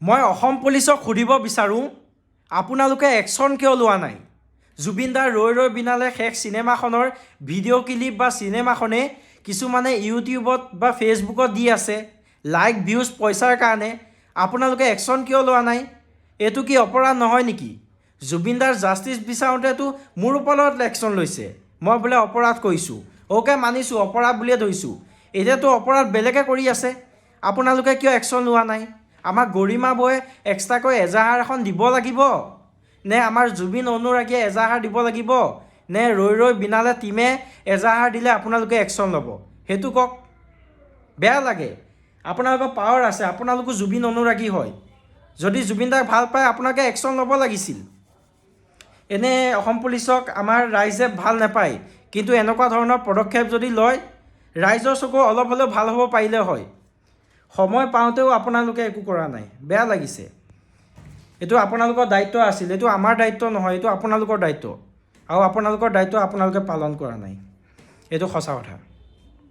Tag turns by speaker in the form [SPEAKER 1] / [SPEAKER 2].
[SPEAKER 1] মই অসম পুলিচক সুধিব বিচাৰোঁ, আপোনালোকে একশ্যন কিয় লোৱা নাই? জুবিন দাৰ ৰৈ ৰৈ বিনালে শেষ চিনেমাখনৰ ভিডিঅ' ক্লিপ বা চিনেমাখনে কিছুমানে ইউটিউবত বা ফেচবুকত দি আছে লাইক ভিউজ পইচাৰ কাৰণে। আপোনালোকে একশ্যন কিয় লোৱা নাই? এইটো কি অপৰাধ নহয় নেকি? জুবিন দাৰ জাষ্টিছ বিচাৰোঁতেতো মোৰ ওপৰত একশ্যন লৈছে, মই বোলে অপৰাধ কৰিছোঁ। অ'কে, মানিছোঁ, অপৰাধ বুলিয়ে ধৰিছোঁ। এতিয়াতো অপৰাধ বেলেগে কৰি আছে, আপোনালোকে কিয় একশ্যন লোৱা নাই? আমাক গৰিমা বৌয়ে এক্সট্ৰাকৈ এজাহাৰ এখন দিব লাগিব, নে আমাৰ জুবিন অনুৰাগীয়ে এজাহাৰ দিব লাগিব, নে ৰৈ ৰৈ বিনালে টীমে এজাহাৰ দিলে আপোনালোকে একশ্যন ল'ব? সেইটো কওক। বেয়া লাগে, আপোনালোকৰ পাৱাৰ আছে, আপোনালোকো জুবিন অনুৰাগী হয়। যদি জুবিন দাক ভাল পায় আপোনালোকে একশ্যন ল'ব লাগিছিল। এনে অসম পুলিচক আমাৰ ৰাইজে ভাল নাপায়, কিন্তু এনেকুৱা ধৰণৰ পদক্ষেপ যদি লয় ৰাইজৰ চকু অলপ হ'লেও ভাল হ'ব পাৰিলে হয়। সময় পাওঁতেও আপোনালোকে একো কৰা নাই, বেয়া লাগিছে। এইটো আপোনালোকৰ দায়িত্ব আছিল, এইটো আমাৰ দায়িত্ব নহয়, এইটো আপোনালোকৰ দায়িত্ব। আৰু আপোনালোকৰ দায়িত্ব আপোনালোকে পালন কৰা নাই, এইটো সঁচা কথা।